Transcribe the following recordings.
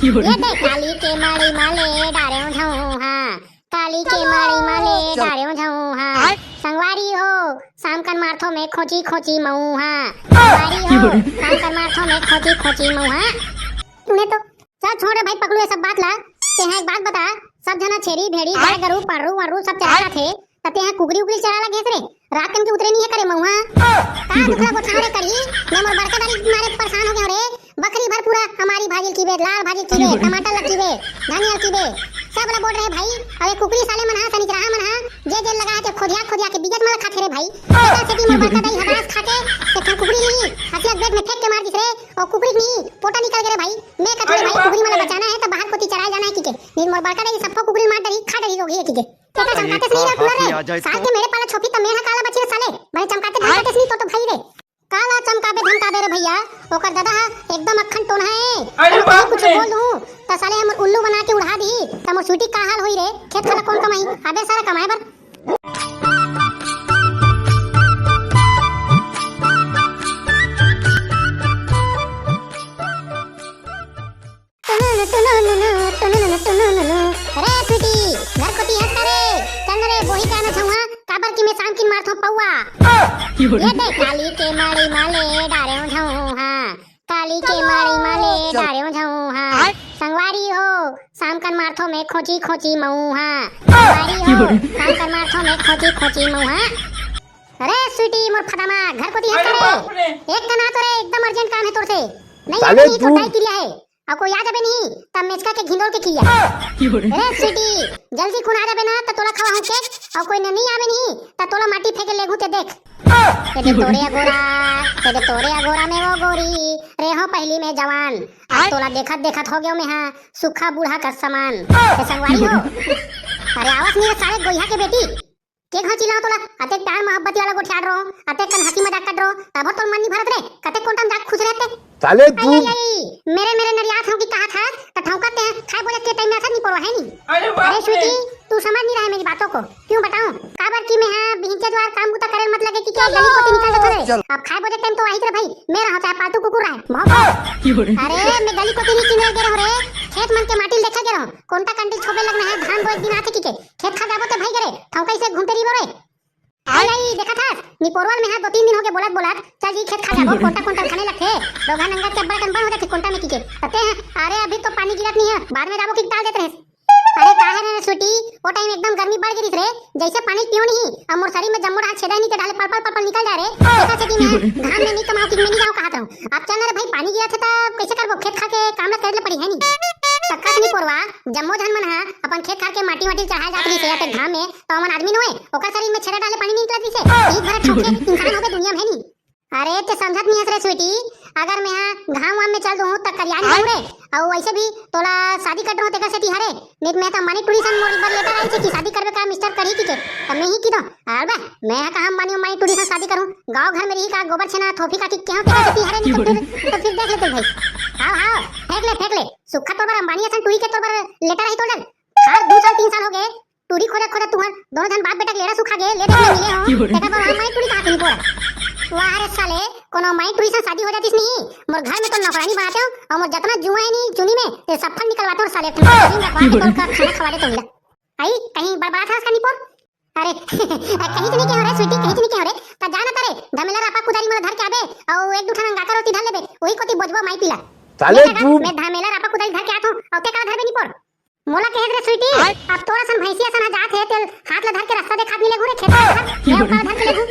ये देख काली के माड़ी माले डारे जाऊं हाँ, काली के माड़ी माले डारे जाऊं हाँ, संगवारी हो शाम कन मारथो में खोची खोची मऊ हाँ, संगवारी हो शाम कन मारथो में खोची खोची मऊ हाँ। तूने तो चल छोड़ भाई, पकड़ो ये सब बात ला। ते हैं एक बात बता, सब जना छेरी भेड़ी गाय गरू पारू वारू सब चढ़ा थे, तते हैं कुकरी उकरी चढ़ा लगे रे, रात कन के उतरे नहीं है करे मऊ हाँ। का दुखला गोठारे करी ने मोर बड़का दारी मारे परेशान हो गए रे। बकरी भर पूरा हमारी भाजी की बे, लाल भाजी की बे, टमाटर लग की बे, धनिया की बे, सब वाला बोल रहे भाई। अरे कुकरी साले मन हा सनिचरा मन हा जे लगा के खोदिया के बिजत मार खाते रे भाई। तेरा सेटी मोर बड़का दाई हदास खाके ते खन कुकरी नहीं हथिया बेट में फेंक के मार दिस रे, और कुकरी नहीं पोटा निकल गए रे भाई। मैं कहता भाई कुकरी मला बचाना है तो बाहर कोती चराए जाना है की के, नहीं मोर बड़का दाई सबको कुकरी मार डरी खा डरी होगी है की के। तेरा चमकाते नहीं रे पूरा रे, साल के मेरे पाला छोपी त मेरा काला बची साले, मैं चमकाते धमकाते नहीं तो भाई रे काला चमकाबे धमकाबे रे भैया। ओकर दादा एकदम अखन टोन है, अरे कुछ बोल दूं त साले हम उल्लू बना के उड़ा दी त मोर छुट्टी का हाल होई रे। खेत खाला कौन कमाई, अबे सारा कमाए बर। अरे छुट्टी घर कोती है करे चल रे बोही का ना छुआ काबर की मैं शाम की मारथो पौवा। ये देख काली के माड़ी माले डारे जाऊं हाँ, काली के माड़ी माले डारे जाऊं हाँ, संगवारी हो शाम कन मारथो में खोची खोची मऊ हाँ, संगवारी हो शाम कन मारथो में खोची खोची मऊ हाँ। अरे स्वीटी मोर फटामा घर कोती है करे एक कना तो रे एकदम अर्जेंट काम है तोर से, नहीं आवे नहीं तो टाई किया है और कोई आ जाबे नहीं तब मेचका के घिंडोर के किया। अरे स्वीटी जल्दी खून आ जाबे ना त तोला खवा हूं के, और कोई नहीं आवे नहीं त तोला माटी फेंके लेगू ते देख। तेरे तोरे अगोरा में वो गोरी रे हो पहली में जवान, आज तोला देखत हो गयो में हां सुखा बूढ़ा का समान। ते संगवारी हो अरे आवाज नहीं सारे गोइहा के बेटी के घर चिल्लाओ तोला अते प्यार मोहब्बत वाला गोठियाड़ रो, अते कन हंसी मजाक कर रो तब तो मन नहीं भरत रे, कते कोंटम जाक खुश रहते साले तू मेरे नरियात हो की कहा था त ठौकाते हैं खाए बोले के टाइम में असर नहीं पड़वा है नहीं। अरे स्वीटी तू समझ नहीं रहा है मेरी बातों को, क्यों बताऊं काबर की मैं हां बिहिंचे द्वार काम गुता करे मत लगे कि क्या गली कोती निकल जाता है। अब खाए बोले टाइम तो वही रे भाई मेरा होता है पालतू कुकुर है बहुत। अरे मैं गली कोती नहीं किने गे रहो रे, खेत मन के माटी देखा गे रहो कोनटा कंडी छोबे लगना है धान बोए दिन आते की के खेत खा जाबो ते भाई करे ठौका से घूमते रही रे। आई देखा था निपोरवाल में हां 2-3 दिन हो गए बोलत चल जी खेत खा जाबो कोंटा खाने लगते रोगा नंगा के बड़ा कन बन हो जाते कोंटा में की के कहते हैं। अरे अभी तो पानी गिरत नहीं है बाद में जाबो की डाल देते हैं। अरे काहे रे स्वीटी वो टाइम एकदम गर्मी बढ़ गई रे, जैसे पानी पियो नहीं अब मोर शरीर में जम्मो छेदा नहीं के डाले पल निकल जा रे। देखा से कि मैं घाम में नहीं कमाओ कि मैं नहीं जाऊं कहा था अब चल रे भाई पानी गिरा था तब कैसे करबो खेत खा के काम करे ले पड़ी है नहीं तक्का नहीं पोरवा जम्मो धन मन है अपन खेत खा के माटी चढ़ा जात रही से ते घाम में तो मन आदमी न होए ओकर शरीर में छेदा डाले पानी नहीं निकलत रही से ई भरा ठोके इंसान हो गए दुनिया में नहीं। अरे ते समझत नहीं है रे स्वीटी, अगर मैं घाम वाम में चल दूं त करिया नहीं रे, और वैसे भी तोला शादी कर दो तेका सेती हरे नहीं मैं तो मनी टूरिज्म मोर पर लेटर आई थी कि शादी करबे का मिस्टर करी की के तब मैं ही की दो अरे मैं कहां मनी टूरिज्म शादी करूं गांव घर में रही का गोबर छेना थोपी का की क्यों तेका सेती हरे नहीं तो फिर देख लेते भाई। हां फेंक ले सुखा तोर बार अंबानी असन टूरी के तोर बार लेटर आई तोड़ हर 2 साल 3 साल हो गए टूरी खोदा तुहर दोनों जन बाप बेटा लेड़ा सुखा गए ले देख ले मिले हो तेका बार मनी टूरी कहां नहीं पोरा वाह रे साले कोनो माई टूरी से शादी हो जाती नहीं मोर घर में तो नौकरानी बनाते हो और मोर जितना जुआ है नहीं चुनी में ये सब फन निकलवाते हो साले दिन का खाना खवा देते हो आई कहीं बर्बाद है उसका निपोर। अरे कहीं तो नहीं कह रहे स्वीटी कहीं तो नहीं कह रहे त जाना तारे धमेला रापा कुदारी मोर घर के आबे और एक दूठा गाकर रोटी ढाल लेबे वही कोती बजवा माई पीला साले तू मैं धमेला रापा कुदारी घर के आतो और ते का घर में निपोर मोला कह रे स्वीटी अब तोरा सन भैंसिया सन जात है तेल हाथ ला धर के रास्ता देखा मिले घुरे खेत घर मैं का धर के लेगू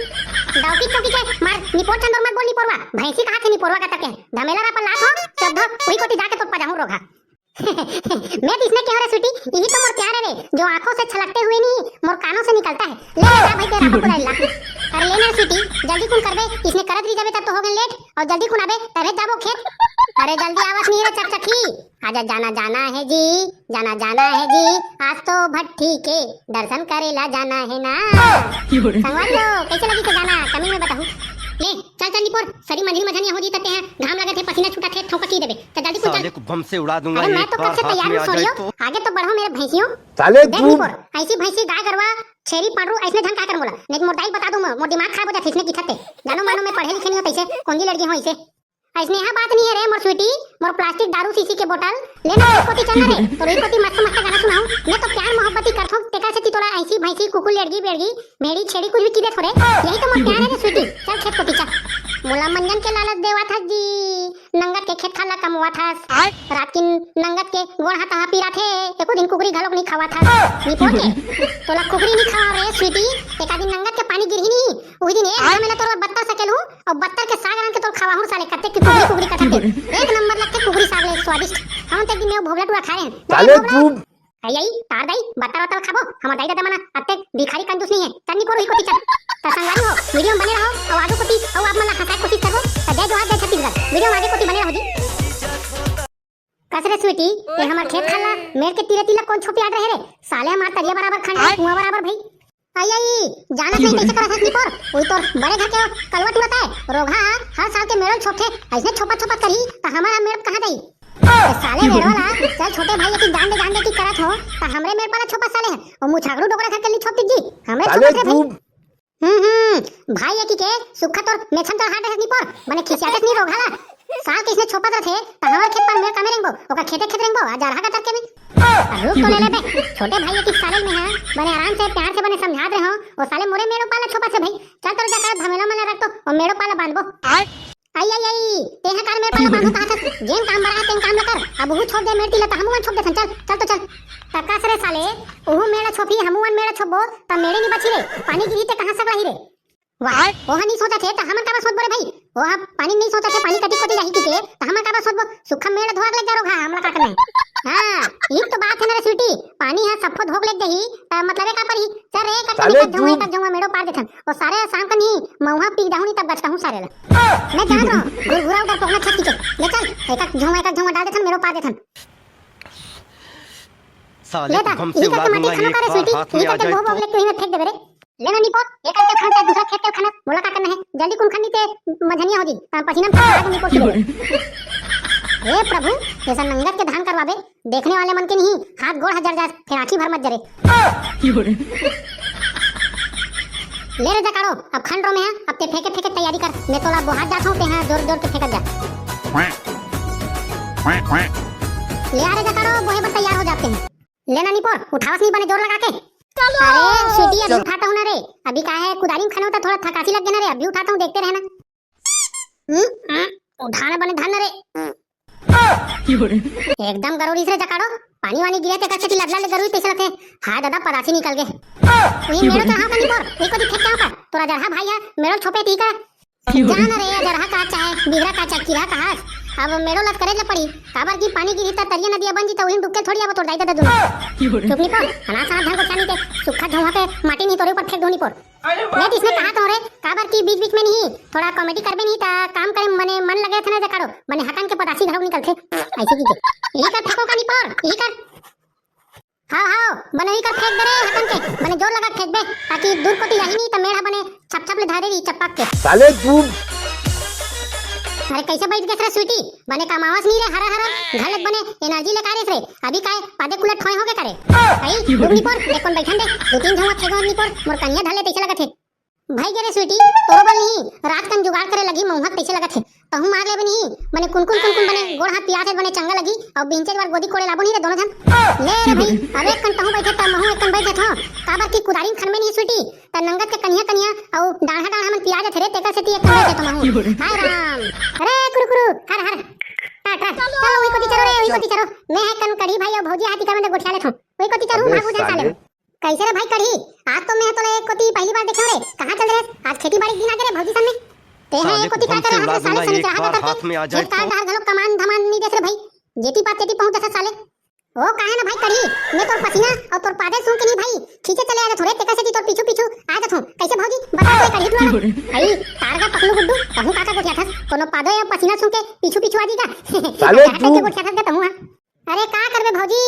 डाउकी चौकी के मार निपोर चंदर मत बोल निपोरवा भैंसी कहा थे निपोरवा का तके धमेला रा पर लात हो शब्द वही कोती जाके तो पजाऊं रोगा। मैं तो इसने कह रहा स्वीटी यही तो मोर प्यार है जो आंखों से छलकते हुए नहीं मोर कानों से निकलता है ले जा भाई तेरा पकड़ ला। अरे लेना स्वीटी जल्दी कुन करबे इसने करत रही जाबे तब तो हो गए लेट और जल्दी कुन आबे तबे जाबो खेत। अरे जल्दी आवाज नहीं रे चकचकी आजा जाना है जी आज तो भट्टी के दर्शन करेला जाना है ना संगवारी लो कैसे लगी तो जाना कमी में बताऊं ले चल निपोर सरी मंजिल मझनिया हो जी तते हैं घाम लगे थे पसीना छूटा थे ठोका की देबे तो जल्दी कुछ साले को बम से उड़ा दूंगा मैं तो कब से तैयार हूं सोरियो आगे तो बढ़ो मेरे भैंसियों साले तू ऐसी भैंसी गाय गरवा छेरी पाडरू ऐसने ढंग का कर बोला नहीं मोर दाई बता दूं मोर दिमाग खराब हो जात इसने की थते जानो मानो मैं पढ़े लिखे नहीं हो तैसे कौन जी लड़की हो इसे ऐसने यहाँ बात नहीं है रे मोर स्वीटी, मोर प्लास्टिक दारू शीशी के बोतल लेना एक कोटी चलना रे, तो एक कोटी मस्त मस्त गाना सुनाऊं। मैं तो प्यार मोहब्बती करथो तेकर से तोला ऐसी भैंसी कुकुर लेड़गी बेड़गी मेरी छेड़ी कुछ भी कीदे थोड़े, यही तो मोर प्यार है रे स्वीटी। चल खेत कोटी चल। मोला मंजन के लालच देवा था जी, नंगत के खेत खाला कमवा था, रात की नंगत के गोड़ हाथ पीरा थे, एको दिन कुकरी घलोक नहीं खावा था, नहीं पोके तोला कुकरी नहीं खावा रे स्वीटी, एक दिन नंगत के पानी गिरही नहीं, उही दिन एक दिन मैं तोरा बत्ता सकेलू और बत्तर के साग रंग के तोर खावा हूं साले कत्ते की कुकरी कटा के एक नंबर लगते कुकरी साग ले स्वादिष्ट। हम ते दिन में भोगला टुआ खा रहे हैं साले तू आई तार दाई बत्तर वत्तर खाबो, हम दाई दादा मना अत्ते भिखारी कंजूस नहीं है, तन्नी को रोही कोती चल त संगारी हो वीडियो में बने रहो और आगू कोती और आप मला हंसाए कोशिश करबो त जय जोहार जय छत्तीसगढ़ वीडियो में आगे कोती बने रहो जी। कसरे स्वीटी ये हमर खेत खाला मेर के तीरे तिलक कौन छोपी आड़ रहे रे साले हमार तरिया बराबर खंड कुआं बराबर भाई आई जाना चाहिए कैसे करत हसनी पर ओई तोर बड़े घर के कलवट उड़ता है रोगा हर साल के मेरल छोटे ऐसे छोपा छोपा करी त हमारा मेर कहां गई साले मेरवाला चल छोटे भाई की जान दे की करत हो त हमरे मेर पाला छोपा साले है और मुछागरू डोकरा घर के लिए छोप जी हमरे साले छोपा तू भाई ये की के सुखा तोर मेछन तोर हाट हसनी पर माने खिसियाते नहीं रोगाला साल किसने छोपा थे त हमर खेत पर मेर कमे रेंगबो ओका खेते खेत रेंगबो आ जरहा का तरके में रुक तो ले ले बे छोटे भाई की साले में है बने आराम से प्यार से बने समझा रहे हो और साले मोरे मेरो पाला छोपा से भाई चल तोर जाकर धमेला मला रख तो और मेरो पाला बांधबो आई तेहा कार मेरे पाला बांधो कहां तक जेम काम बड़ा है तेम काम न कर अब वो छोड़ दे मेरे तिला त हमवन छोड़ दे चल चल तो चल तकास रे साले ओहु मेरा छोपी हमवन मेरा छोबो त मेरे नहीं बची रे पानी गिरी ते कहां से रही रे वाह ओहा नहीं सोचा थे त हमन का सोच बोरे भाई ओहा पानी नहीं सोचा थे पानी कटी कोटी रही की के त हमन का सोच बो सुखा मेरा धोक लग जा रोगा हमरा का करना हां ये तो बात है ना रे स्वीटी पानी है सबको धोक लग गई मतलब का पर ही चल रे साले कट जमा तक जमा मेरो पार देथन और सारे शाम का नहीं मौहा पी डाहुनी तब बचता हूं सारे ला मैं जान रहा हूं घुरा उधर पहुंचना छत के ले चल एक झोंगा डाल देथन मेरो पार देथन साले लेता हमसे ये उड़ा करके दूंगा माटी खाना करे स्वीटी हाथ में ये आ करके जाए भोग लेके ही फेंक दे रे लेना नहीं पोत एक करके खाना दूसरा खेत के खाना बोला का करना है जल्दी कुन खानी ते मझनिया होगी पसीना में नहीं पोत हे प्रभु ऐसा नंगत के धान करवाबे देखने वाले मन के नहीं हाथ गोड़ हजार जा फिर आंखी भर मत जरे ले रे जकाड़ो अब खंड रो में है अब ते फेंके फेंके तैयारी कर मैं तोला बोहात जात हूं ते हां जोर जोर के फेंकत जा ले आ रे जकाड़ो बोहे पर तैयार हो जाते हैं लेना नहीं पोर उठावस नहीं बने जोर लगा के अरे स्वीटी अभी उठाता हूं ना रे अभी क्या है कुदारी में खाना होता थोड़ा थकासी लग गया ना रे अभी उठाता हूं देखते रहना उठाना बने धान रे एकदम गरोड़ी से जकाड़ो पानी वानी गिरे ते कच्चे लदला ले गरुई पैसा रखे हां दादा परासी निकल गए वही मेरो चढ़ा पानी पर एक को दिखे क्या का तोरा जरहा भाई है मेरो छोपे ठीक है जान रे जरहा का चाहे बिगड़ा का चाहे किरा का अब मेरो लत करे ले पड़ी काबर की पानी गिरी त तरिया नदिया बन जी त वही डुबके थोड़ी अब तोड़ दाई दुनो चुप नहीं पर हना सा धान को छानी के सुखा झोहा के माटी नहीं तोरे ऊपर फेंक धोनी पर मैं इसमें कहा तो रे काबर की बीच बीच में नहीं थोड़ा कॉमेडी करबे नहीं ता काम करे मने मन लगे थे ना जकाड़ो मने हटन के पतासी घरों निकलथे ऐसे की यही कर फेंको का नहीं पर यही कर हां बने ही कर फेंक दे रे हटन के बने जोर लगा फेंक दे ताकि दूर कोटी रही नहीं त मेढ़ा बने छप छप ले धारे री चपक के साले तू अरे कैसे बैठ गए रे स्वीटी बने कमावस नहीं रे हरा घर लग बने एनर्जी ले कारे रे अभी काय पादे कुलट ठोय होगे करे आई डूबनी पर देखन बैठन दे दो तीन झोंगा फेंको नहीं पर मोर कन्या धले तैसे लगा थे भाई गे रे स्वीटी तोरो बल नहीं रात कन जुगाड़ करे लगी मौहक तैसे लगा थे कहूं मार ले नहीं बने कुन बने गोड़ हाथ पिया से बने चंगा लगी और बिंचे बार गोदी कोड़े लाबो नहीं रे दोनों जन ले रे भाई अब एक कन कहूं बैठे त महू एक कन बैठे था काबर की कुदारी खन में नहीं स्वीटी त नंगत के कन्या और डाढ़ा मन पिया जे थे तेका से ती एक कन बैठे त महू हाय राम अरे कुरकुरु हर चलो वही को चलो रे वही को चलो मैं है कन कड़ी भाई और भौजी हाथी कर में गोठिया ले थो वही को चलो भागू जा साले कैसे रे भाई कड़ी आज तो मैं तो एक कोती पहली बार देखा रे कहां चल रे आज खेती बाड़ी दिन आ गए भौजी सामने ते है एक कोती का कर रहा साले सनी चाहा करके एक कार डाल गलो कमान धमान नहीं देख रे भाई जेती पात तेती पहुंच दे साले ओ काहे ना भाई कड़ी मैं तोर पसीना और तोर पादे सुन के नहीं भाई खींचे चले आ थोड़े तेका से तोर पीछू आ जा थो कैसे भौजी बता कोई कड़ी तू भाई तार का पकलू गुड्डू कहूं काका गोठिया था कोनो पादे या पसीना सुन के पीछू आ जीगा साले तू गोठिया था कहूं अरे का करबे भौजी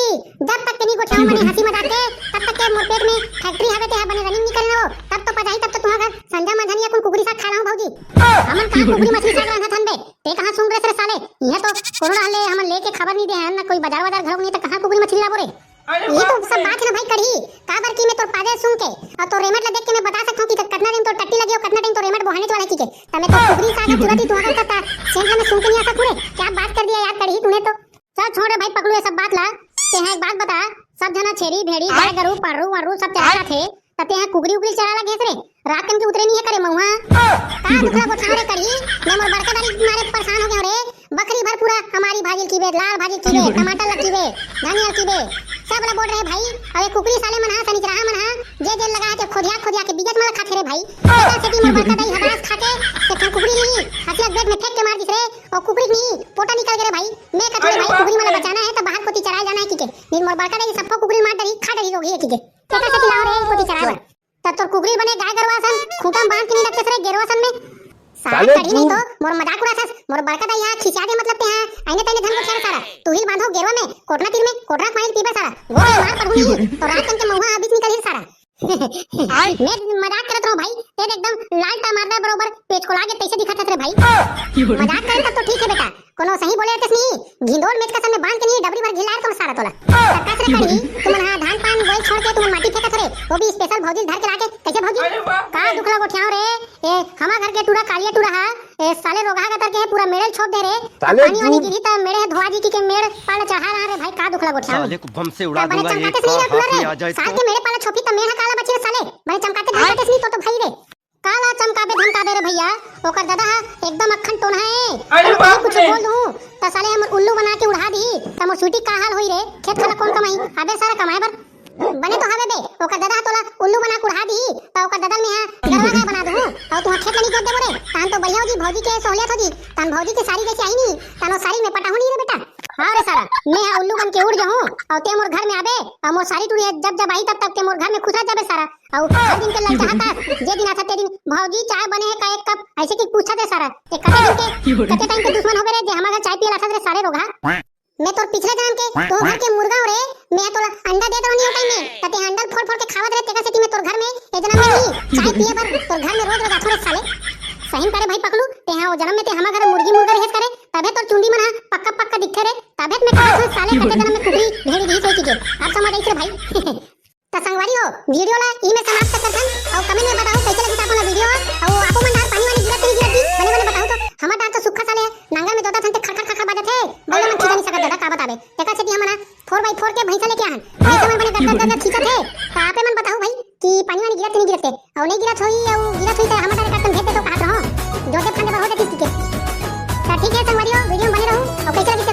जब तक नहीं गोठिया मने हंसी मजाक के तब तक के मोर पेट में फैक्ट्री हवे ते बने रनिंग नहीं करना हो तब तो पजाई तब तो तुम्हारा संजा मंझनिया कुन कुकरी साग खा रहा हूं भौजी हमन का कुकरी मछली साग रहा थन बे ते कहां सुन रे साले यहां तो कोरोना हले हमन लेके खबर नहीं दे है ना कोई बाजार घर नहीं तो कहां कुकरी मछली लाबो रे ये तो सब बात है ना भाई कड़ी काबर की मैं तोर पादे सुन के और तो रेमट ला देख के मैं बता सकता हूं कि कितना दिन तो मट्टी लगी हो कितना टाइम तो रेमट बोहाने वाला की के तमे तो कुबरी सागा तुरंत ही तुहार करता सेंट में सुन के नहीं आसा कुरे क्या बात कर दिया यार कड़ी तूने तो चल छोड़ भाई पकड़ो ये सब बात ला ते हैं एक बात बता सब जना छेरी भेड़ी गाय गरू पारू वारू सब चढ़ा थे तते हैं कुगरी उगरी चढ़ा ला घेस रे रात कन के उतरे नहीं है करे महुआ का दुखला को ठाड़े करी मैं मोर बड़का दारी मारे परेशान हो गए रे बकरी भर पूरा हमारी भाजी की बे लाल भाजी की बे टमाटर लगी बे धनिया की बे सब ला बोल रहे भाई अरे कुकरी साले मन हा सनी रहा मन हा जे लगा के खोदिया के बीजत मार खाते रे भाई बेटा से की मोर बड़का दाई हबास खाके ते खा कुकरी ली हसिया बेड में फेंक के मार दिस रे और कुकरी नहीं पोटा निकल गए रे भाई मैं कहते भाई कुकरी मला बचाना है तो बाहर कोती चराए जाना है की के नीर मोर बड़का दाई सबको कुकरी मार डरी खा डरी होगी की के बेटा से लाओ रे कोती चराए तब तो कुकरी बने गाय गरवासन खूंटा बांध के नहीं रखते रे गेरवासन में साले कड़ी नहीं तो मोर मजाक उड़ासस मोर बड़का दाई यहां खिंचा दे मतलब ते हां आइने तने धन को खेर सारा तू ही बांधो गेरवा में कोटना तीर में कोटरा फाइल पीबे सारा वो मार पर हुई तो रात कन के महुआ बीच निकल ही सारा मैं मजाक करत रहो भाई तेरे एकदम लाल टमाटर बरोबर पेच को लागे तैसे दिखत रे भाई मजाक करे तब तो ठीक है बेटा कोनो सही बोले तस नहीं घिंडोल मेच का में बांध के नहीं डबरी भर घिलार तो सारा तोला तक्का से करी तुम हां धान पान बोल छोड़ के तुम माटी फेंकत रे वो भी स्पेशल भौजी धर के लाके कैसे भौजी का दुखला गोठियाओ रे ए हमा घर के टूड़ा कालिया टूड़ा हा ए साले रोगा का करके पूरा मेड़ल छोड़ दे रे पानी वाली गिरी त मेड़े धोआ जी की के मेड़ पाला चढ़ा रहा रे भाई का दुखला गोठियाओ साले को बम से उड़ा दूंगा ये हाथी आ जाए साल के मेरे पाला छोपी त मेढ़ा काला बची रे साले मैंने चमकाते धमकाते नहीं तो भाई रे काला चमकाबे धमकाबे रे भैया ओकर दादा एकदम अखन टोना है अरे बाप कुछ बोल दूं त साले हम उल्लू बना के उड़ा दी त मोर स्वीटी का हाल होई रे खेत खाना कौन कमाई आबे सारा कमाए बर बने तो हवे बे ओकर दादा तोला उल्लू बना के उड़ा दी त ओकर दादा में हां गरवा बना दूं और तू खेत नहीं कर दे रे तान तो बढ़िया जी भौजी के सहूलियत होगी तान भौजी की साड़ी जैसी आई नहीं तानो साड़ी में पटाहू नहीं रे बेटा हां रे सारा मैं उल्लू बन के उड़ जाऊं और ते मोर घर में आबे और मोर साड़ी टूड़ी जब आई तब के मोर घर में खुश जाबे सारा और हर दिन के लग चाहता जे दिन आता ते दिन भौजी चाय बने है का एक कप ऐसे की पूछा दे सारा ते कते टाइम के दुश्मन होबे रे जे हमारा चाय पिए लाथा रे सारे रोगा मैं तोर पिछले जन्म के तो घर के मुर्गा रे मैं तोला अंडा दे दो नहीं टाइम में तते अंडा फोड़ फोड़ के खावत रे तेका से मैं तोर घर में ए जन्म में नहीं चाय पिए पर तोर घर में रोज रोज आथो रे साले सही करे भाई पकड़ू ते हां वो जन्म में ते हमारा घर मुर्गी मुर्गा रहेस करे तबे तोर चुंडी मना पक्का पक्का दिखे रे तबे मैं कहा साले कते जन्म में कुकरी भेड़ी दी सोई कीजिए आप समझ आई रे भाई त संगवारी हो वीडियो ला ई में समाप्त करथन और कमेंट में बताओ कैसे लगी आपन वीडियो और आपो मन पानी वाली गिरत नहीं गिरती मैंने बताओ तो हमार डाल तो सुखा साले नांगा में दोता थन ते खड़ खड़ बाजत है बोले मन खींच नहीं सकत दादा का बतावे तेका से हमना 4x4 के भैंसा लेके आहन भैंसा में बने गद खींचत है त आपे मन बताओ भाई कि पानी वाली गिरत नहीं गिरते और नहीं गिरत होई और गिरत होई त हमार डाल कटन भेज दे तो कहां रहो जो दे फंदे पर हो जाती ठीक है संगवारी हो वीडियो में बने रहो और कैसे लगी